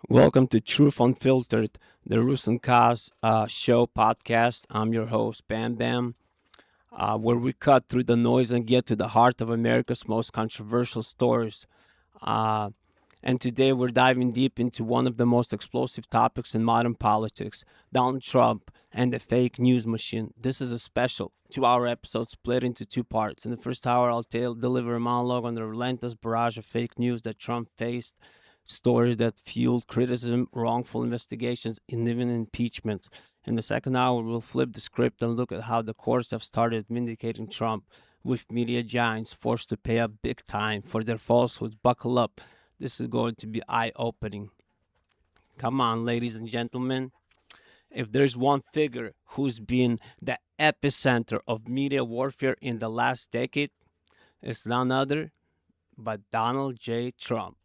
Welcome to Truth Unfiltered, the RusNkaZ show podcast. I'm your host, BamBam, where we cut through the noise and get to the heart of America's most controversial stories. And today we're diving deep into one of the most explosive topics in modern politics, Donald Trump and the fake news machine. This is a special 2-hour episode split into two parts. In the first hour, I'll deliver a monologue on the relentless barrage of fake news that Trump faced, stories that fueled criticism, wrongful investigations, and even impeachments. In the second hour, we'll flip the script and look at how the courts have started vindicating Trump, with media giants forced to pay up big time for their falsehoods. Buckle up. This is going to be eye-opening. Come on, ladies and gentlemen. If there's one figure who's been the epicenter of media warfare in the last decade, it's none other but Donald J. Trump.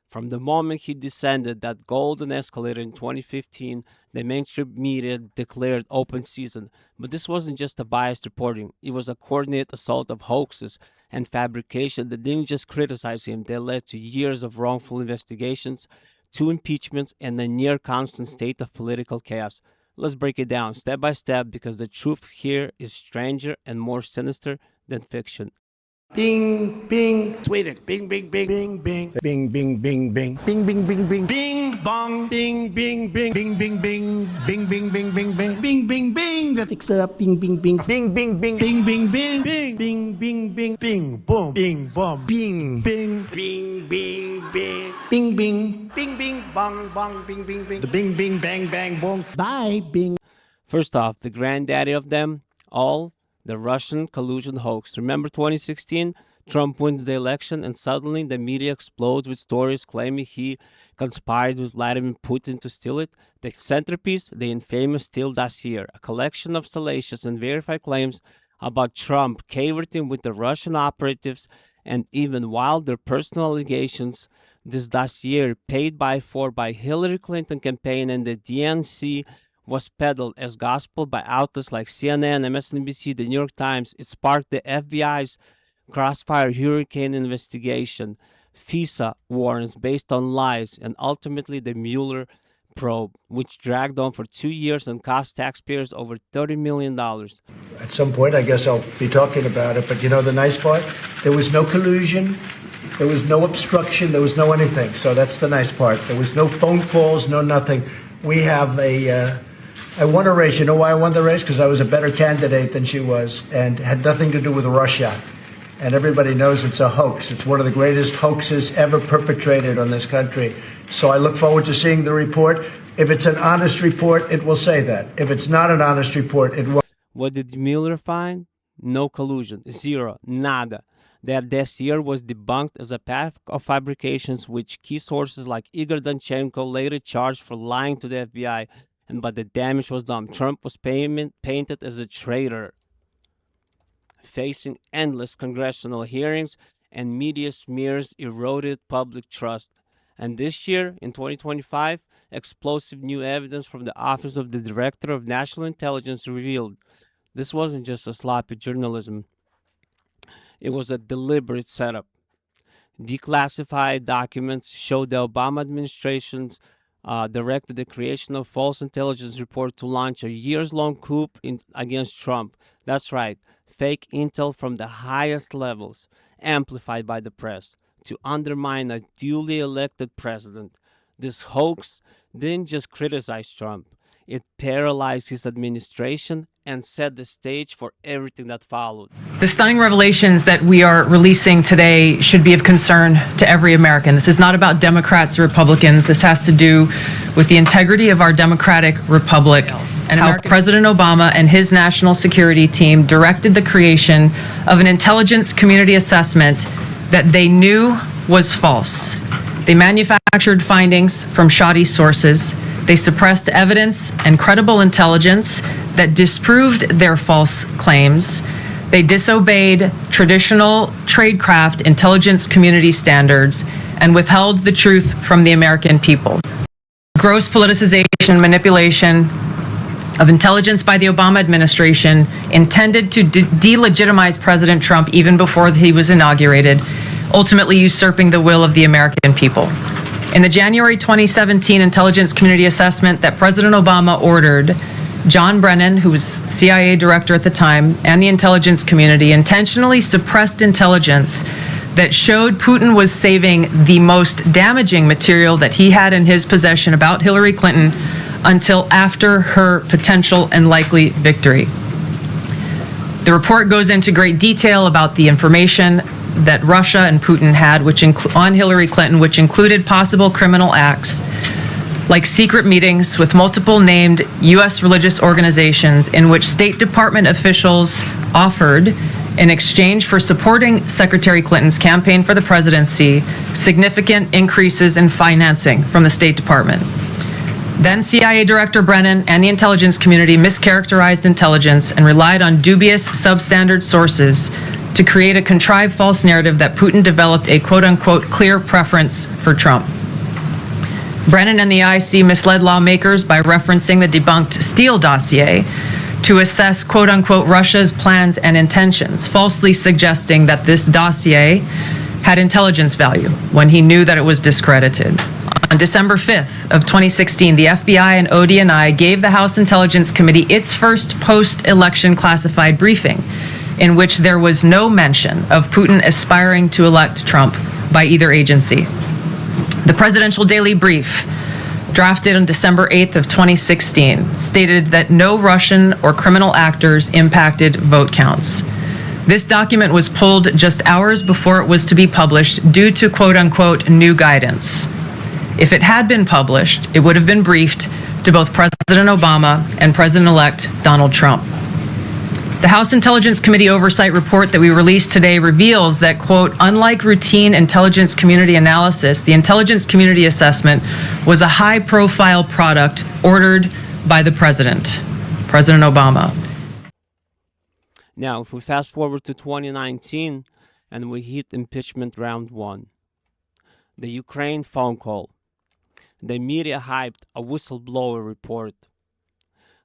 From the moment he descended that golden escalator in 2015, the mainstream media declared open season. But this wasn't just a biased reporting. It was a coordinated assault of hoaxes and fabrication that didn't just criticize him. They led to years of wrongful investigations, 2 impeachments, and a near constant state of political chaos. Let's break it down step by step, because the truth here is stranger and more sinister than fiction. Bing, bing. Tweet it. Bing, bing, bing. Bing, bing, bing, bing, bing, bing, bing, bing, bing, bing, Bing, bong. bing, bing, bing, bing, bing, bing, bing, bing, bing, bing, bing, bing, bing, bing. That Fix it up. Bing, bing, bing. bing, bing, bing, bing, bing, bing, bing, bing, bing, bing, bing, boom, bing, boom, bing, bing, Bing, bing, bing. bing, bing. Bing, bing, bong, bong. Bing, bing, bing. The bing, bing, bang, bang, boom. Bye, bing. First off, the granddaddy of them all, the Russian collusion hoax. Remember 2016? Trump wins the election and suddenly the media explodes with stories claiming he conspired with Vladimir Putin to steal it. The centerpiece, the infamous Steele dossier, a collection of salacious and verified claims about Trump cavorting with the Russian operatives and even wilder personal allegations. This dossier, paid by Hillary Clinton campaign and the DNC, was peddled as gospel by outlets like CNN, MSNBC, the New York Times. It sparked the FBI's Crossfire Hurricane investigation, FISA warrants based on lies, and ultimately the Mueller probe, which dragged on for 2 years and cost taxpayers over $30 million. At some point, I guess I'll be talking about it, but you know the nice part? There was no collusion, there was no obstruction, there was no anything. So that's the nice part. There was no phone calls, no nothing. We have I won a race. You know why I won the race? Because I was a better candidate than she was, and had nothing to do with Russia. And everybody knows it's a hoax. It's one of the greatest hoaxes ever perpetrated on this country. So I look forward to seeing the report. If it's an honest report, it will say that. If it's not an honest report, it won't. What did Mueller find? No collusion. Zero. Nada. That dossier was debunked as a pack of fabrications, which key sources like Igor Danchenko later charged for lying to the FBI. But the damage was done. Trump was painted as a traitor, facing endless congressional hearings, and media smears eroded public trust. And this year, in 2025, explosive new evidence from the Office of the Director of National Intelligence revealed this wasn't just a sloppy journalism. It was a deliberate setup. Declassified documents showed the Obama administration's directed the creation of false intelligence report to launch a years-long coup against Trump. That's right, fake intel from the highest levels, amplified by the press, to undermine a duly elected president. This hoax didn't just criticize Trump, it paralyzed his administration and set the stage for everything that followed. The stunning revelations that we are releasing today should be of concern to every American. This is not about Democrats or Republicans. This has to do with the integrity of our democratic republic and how President Obama and his national security team directed the creation of an intelligence community assessment that they knew was false. They manufactured findings from shoddy sources. They suppressed evidence and credible intelligence that disproved their false claims. They disobeyed traditional tradecraft intelligence community standards and withheld the truth from the American people. Gross politicization and manipulation of intelligence by the Obama administration intended to delegitimize President Trump even before he was inaugurated, ultimately usurping the will of the American people. In the January 2017 intelligence community assessment that President Obama ordered, John Brennan, who was CIA director at the time, and the intelligence community intentionally suppressed intelligence that showed Putin was saving the most damaging material that he had in his possession about Hillary Clinton until after her potential and likely victory. The report goes into great detail about the information that Russia and Putin had on Hillary Clinton, which included possible criminal acts like secret meetings with multiple named U.S. religious organizations in which State Department officials offered, in exchange for supporting Secretary Clinton's campaign for the presidency, significant increases in financing from the State Department. Then CIA Director Brennan and the intelligence community mischaracterized intelligence and relied on dubious substandard sources to create a contrived false narrative that Putin developed a quote-unquote clear preference for Trump. Brennan and the IC misled lawmakers by referencing the debunked Steele dossier to assess quote-unquote Russia's plans and intentions, falsely suggesting that this dossier had intelligence value when he knew that it was discredited. On December 5th of 2016, the FBI and ODNI gave the House Intelligence Committee its first post-election classified briefing, in which there was no mention of Putin aspiring to elect Trump by either agency. The Presidential Daily Brief, drafted on December 8th of 2016, stated that no Russian or criminal actors impacted vote counts. This document was pulled just hours before it was to be published due to quote-unquote new guidance. If it had been published, it would have been briefed to both President Obama and President-elect Donald Trump. The House Intelligence Committee Oversight Report that we released today reveals that, quote, unlike routine intelligence community analysis, the intelligence community assessment was a high-profile product ordered by the President Obama. Now, if we fast forward to 2019 and we hit impeachment round one, the Ukraine phone call, the media hyped a whistleblower report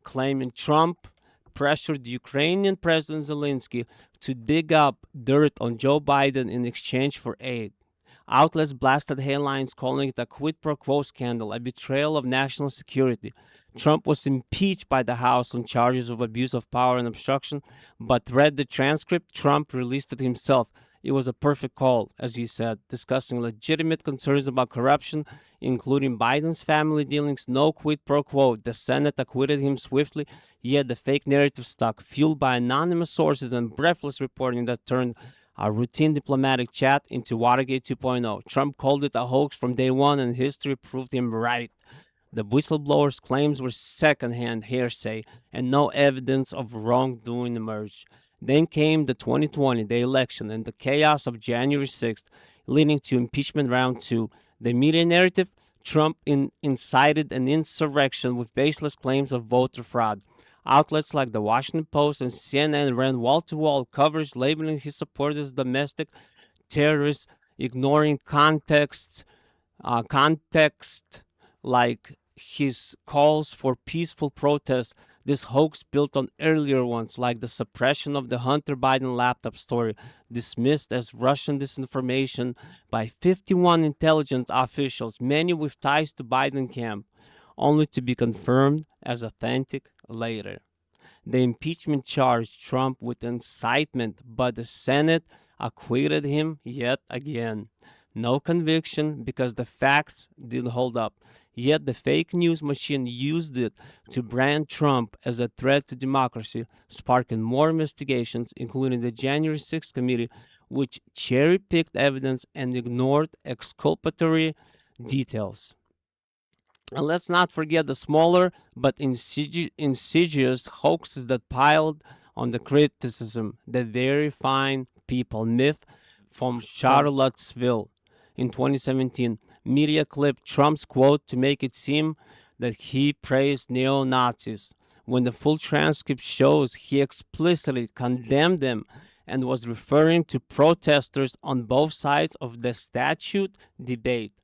claiming Trump pressured Ukrainian President Zelensky to dig up dirt on Joe Biden in exchange for aid. Outlets blasted headlines calling it a quid pro quo scandal, a betrayal of national security. Trump was impeached by the House on charges of abuse of power and obstruction, but read the transcript. Trump released it himself. It was a perfect call, as he said, discussing legitimate concerns about corruption, including Biden's family dealings. No quid pro quo. The Senate acquitted him swiftly, yet the fake narrative stuck, fueled by anonymous sources and breathless reporting that turned a routine diplomatic chat into Watergate 2.0. Trump called it a hoax from day one, and history proved him right. The whistleblower's claims were second-hand hearsay, and no evidence of wrongdoing emerged. Then came the 2020, the election, and the chaos of January 6th, leading to impeachment round two. The media narrative, Trump incited an insurrection with baseless claims of voter fraud. Outlets like the Washington Post and CNN ran wall-to-wall coverage labeling his supporters domestic terrorists, ignoring context like his calls for peaceful protests. This hoax built on earlier ones, like the suppression of the Hunter Biden laptop story, dismissed as Russian disinformation by 51 intelligence officials, many with ties to Biden camp, only to be confirmed as authentic later. The impeachment charged Trump with incitement, but the Senate acquitted him yet again. No conviction because the facts didn't hold up. Yet the fake news machine used it to brand Trump as a threat to democracy, sparking more investigations, including the January 6th committee, which cherry-picked evidence and ignored exculpatory details. And let's not forget the smaller but insidious hoaxes that piled on the criticism. The very fine people myth from Charlottesville in 2017. Media clipped Trump's quote to make it seem that he praised neo-Nazis, when the full transcript shows he explicitly condemned them and was referring to protesters on both sides of the statute debate.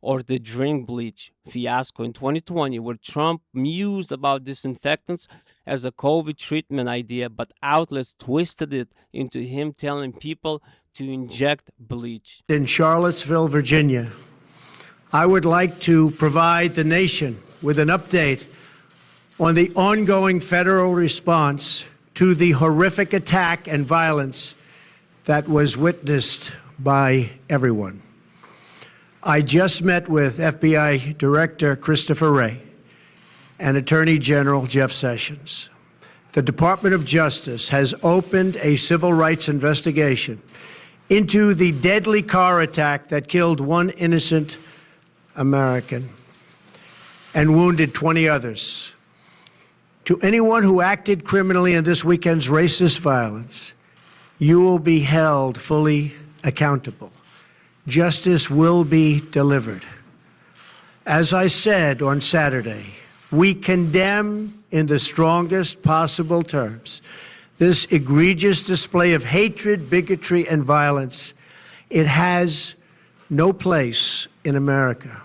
Or the drink bleach fiasco in 2020, where Trump mused about disinfectants as a COVID treatment idea, but outlets twisted it into him telling people to inject bleach. In Charlottesville, Virginia, I would like to provide the nation with an update on the ongoing federal response to the horrific attack and violence that was witnessed by everyone. I just met with FBI Director Christopher Wray and Attorney General Jeff Sessions. The Department of Justice has opened a civil rights investigation into the deadly car attack that killed one innocent American and wounded 20 others. To anyone who acted criminally in this weekend's racist violence, you will be held fully accountable. Justice will be delivered. As I said on Saturday, we condemn in the strongest possible terms this egregious display of hatred, bigotry, and violence. It has no place in America.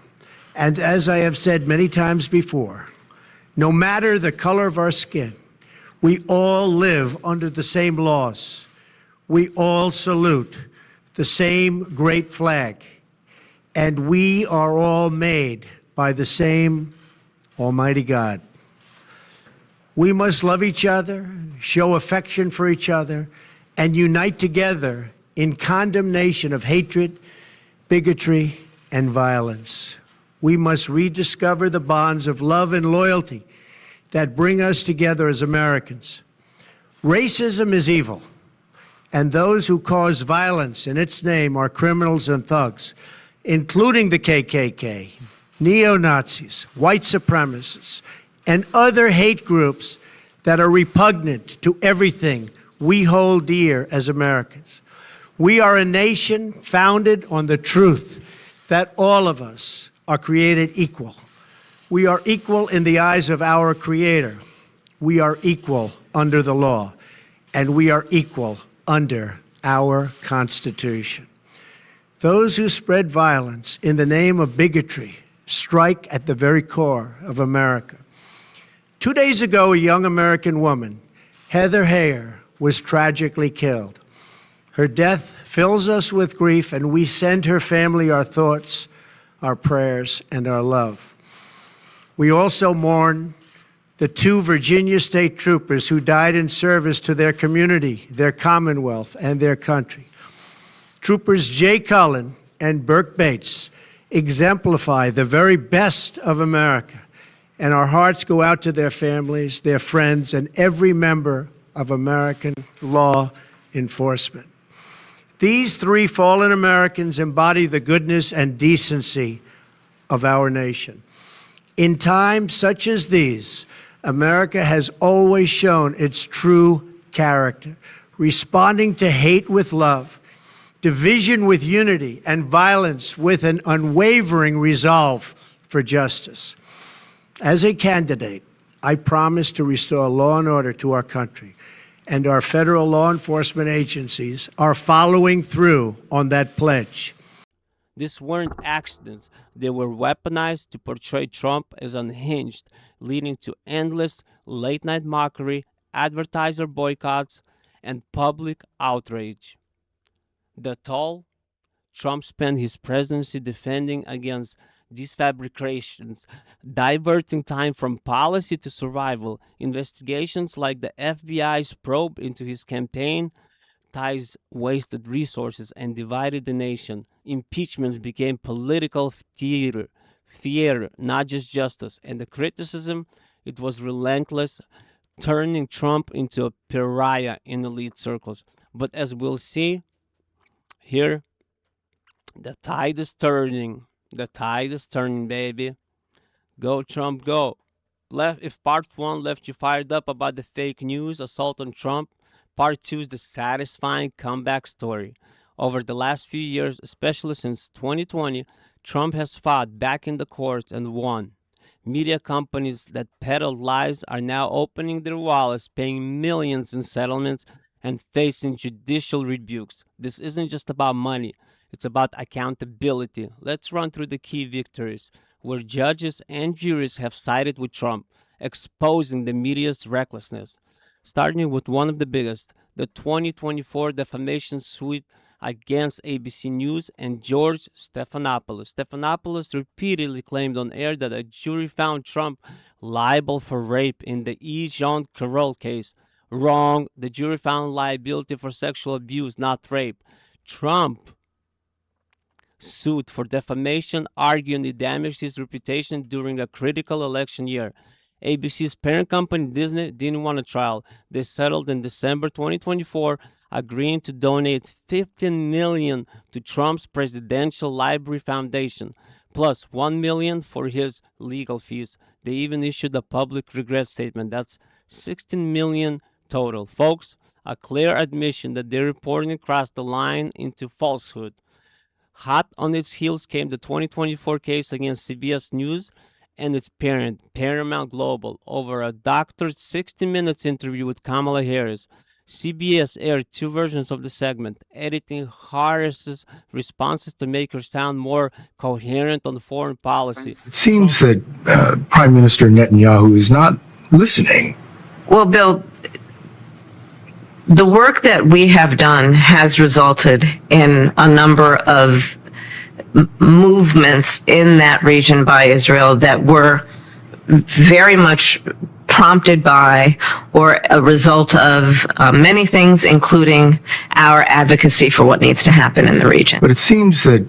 And as I have said many times before, no matter the color of our skin, we all live under the same laws. We all salute the same great flag. And we are all made by the same Almighty God. We must love each other, show affection for each other, and unite together in condemnation of hatred, bigotry, and violence. We must rediscover the bonds of love and loyalty that bring us together as Americans. Racism is evil, and those who cause violence in its name are criminals and thugs, including the KKK, neo-Nazis, white supremacists, and other hate groups that are repugnant to everything we hold dear as Americans. We are a nation founded on the truth that all of us are created equal. We are equal in the eyes of our Creator. We are equal under the law, and we are equal under our Constitution. Those who spread violence in the name of bigotry strike at the very core of America. 2 days ago, a young American woman, Heather Heyer, was tragically killed. Her death fills us with grief, and we send her family our thoughts, our prayers, and our love. We also mourn the 2 Virginia state troopers who died in service to their community, their commonwealth, and their country. Troopers Jay Cullen and Burke Bates exemplify the very best of America, and our hearts go out to their families, their friends, and every member of American law enforcement. These 3 fallen Americans embody the goodness and decency of our nation. In times such as these, America has always shown its true character, responding to hate with love, division with unity, and violence with an unwavering resolve for justice. As a candidate, I promise to restore law and order to our country, and our federal law enforcement agencies are following through on that pledge. These weren't accidents. They were weaponized to portray Trump as unhinged, leading to endless late-night mockery, advertiser boycotts, and public outrage. The toll Trump spent his presidency defending against these fabrications, diverting time from policy to survival. Investigations like the FBI's probe into his campaign ties wasted resources and divided the nation. Impeachments became political theater, not just justice. And the criticism, it was relentless, turning Trump into a pariah in elite circles. But as we'll see here, the tide is turning. The tide is turning, baby. Go, Trump, go. If part 1 left you fired up about the fake news assault on Trump, part 2 is the satisfying comeback story. Over the last few years, especially since 2020, Trump has fought back in the courts and won. Media companies that peddled lies are now opening their wallets, paying millions in settlements, and facing judicial rebukes. This isn't just about money. It's about accountability. Let's run through the key victories, where judges and juries have sided with Trump, exposing the media's recklessness. Starting with one of the biggest, the 2024 defamation suit against ABC News and George Stephanopoulos. Stephanopoulos repeatedly claimed on air that a jury found Trump liable for rape in the E. Jean Carroll case. Wrong. The jury found liability for sexual abuse, not rape. Trump sued for defamation, arguing it damaged his reputation during a critical election year. ABC's parent company Disney didn't want a trial. They settled in December 2024, agreeing to donate $15 million to Trump's Presidential Library Foundation, plus $1 million for his legal fees. They even issued a public regret statement. That's $16 million total. Folks, a clear admission that their reporting crossed the line into falsehood. Hot on its heels came the 2024 case against CBS News and its parent, Paramount Global, over a doctored 60 Minutes interview with Kamala Harris. CBS aired two versions of the segment, editing Harris's responses to make her sound more coherent on foreign policy. It seems that Prime Minister Netanyahu is not listening. Well, Bill, the work that we have done has resulted in a number of movements in that region by Israel that were very much prompted by or a result of many things, including our advocacy for what needs to happen in the region. But it seems that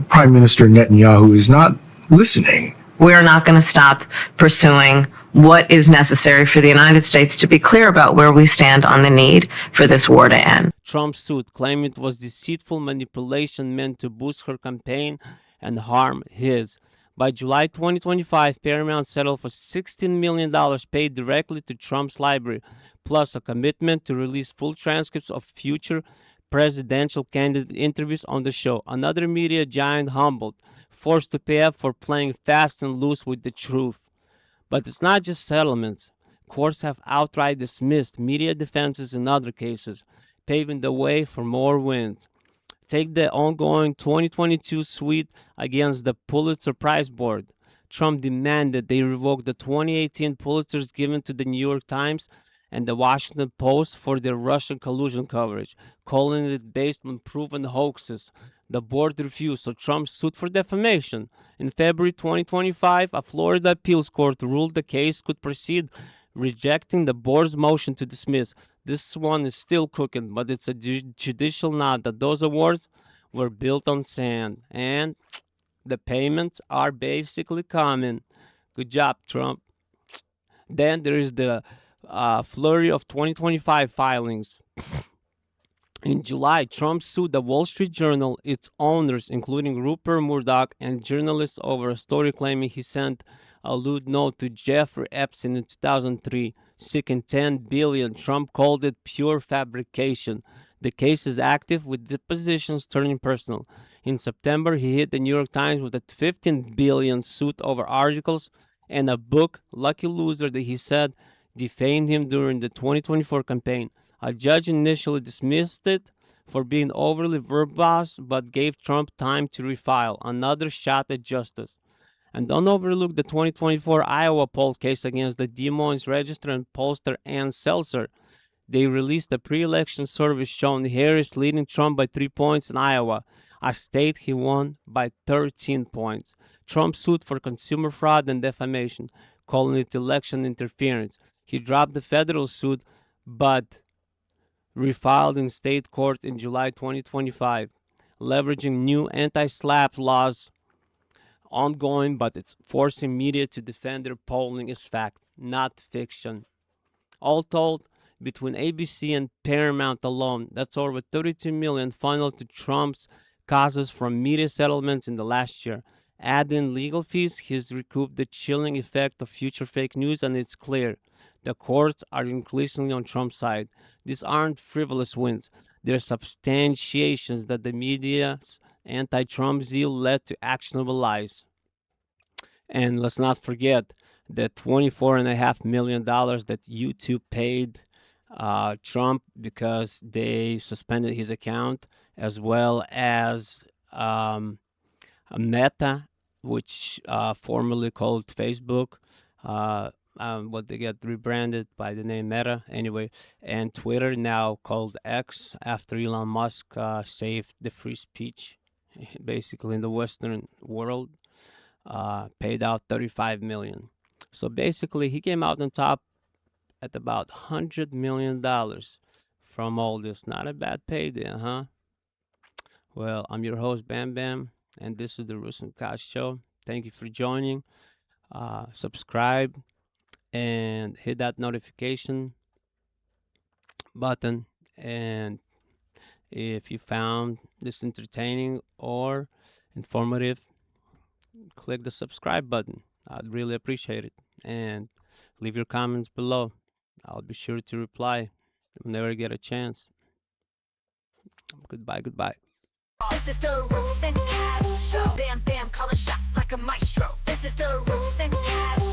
Prime Minister Netanyahu is not listening. We're not going to stop pursuing what is necessary for the United States to be clear about where we stand on the need for this war to end. Trump sued, claiming it was deceitful manipulation meant to boost her campaign and harm his. By July 2025, Paramount settled for $16 million paid directly to Trump's library, plus a commitment to release full transcripts of future presidential candidate interviews on the show. Another media giant humbled, forced to pay up for playing fast and loose with the truth. But it's not just settlements. Courts have outright dismissed media defenses in other cases, paving the way for more wins. Take the ongoing 2022 suit against the Pulitzer Prize Board. Trump demanded they revoke the 2018 Pulitzers given to the New York Times and the Washington Post for their Russian collusion coverage, calling it based on proven hoaxes. The board refused, so Trump sued for defamation. In February 2025, a Florida appeals court ruled the case could proceed, rejecting the board's motion to dismiss. This one is still cooking, but it's a judicial nod that those awards were built on sand, and the payments are basically coming. Good job, Trump. Then there is the flurry of 2025 filings. In July, Trump sued the Wall Street Journal, its owners, including Rupert Murdoch, and journalists over a story claiming he sent a lewd note to Jeffrey Epstein in 2003, seeking $10 billion. Trump called it pure fabrication. The case is active, with depositions turning personal. In September, he hit the New York Times with a $15 billion suit over articles and a book, Lucky Loser, that he said defamed him during the 2024 campaign. A judge initially dismissed it for being overly verbose, but gave Trump time to refile. Another shot at justice. And don't overlook the 2024 Iowa poll case against the Des Moines Register and pollster Ann Seltzer. They released a pre-election survey showing Harris leading Trump by 3 points in Iowa, a state he won by 13 points. Trump sued for consumer fraud and defamation, calling it election interference. He dropped the federal suit, but refiled in state court in July 2025, leveraging new anti-SLAPP laws ongoing, but it's forcing media to defend their polling as fact, not fiction. All told, between ABC and Paramount alone, that's over $32 million funneled to Trump's causes from media settlements in the last year. Add in legal fees, he's recouped the chilling effect of future fake news, and it's clear the courts are increasingly on Trump's side. These aren't frivolous wins. They're substantiations that the media's anti-Trump zeal led to actionable lies. And let's not forget the $24.5 million that YouTube paid Trump because they suspended his account, as well as Meta, which formerly called Facebook, what they get rebranded by the name Meta anyway, and Twitter, now called X, after Elon Musk saved the free speech basically in the Western world, paid out 35 million. So basically, he came out on top at about $100 million from all this. Not a bad payday, huh? Well, I'm your host, BamBam, and this is the RusNkaZ show. Thank you for joining. Subscribe and hit that notification button. And if you found this entertaining or informative, click the subscribe button. I'd really appreciate it. And leave your comments below. I'll be sure to reply whenever I get a chance. Goodbye. This is the RusNkaZ show. Bam Bam calling shots like a maestro. This is the RusNkaZ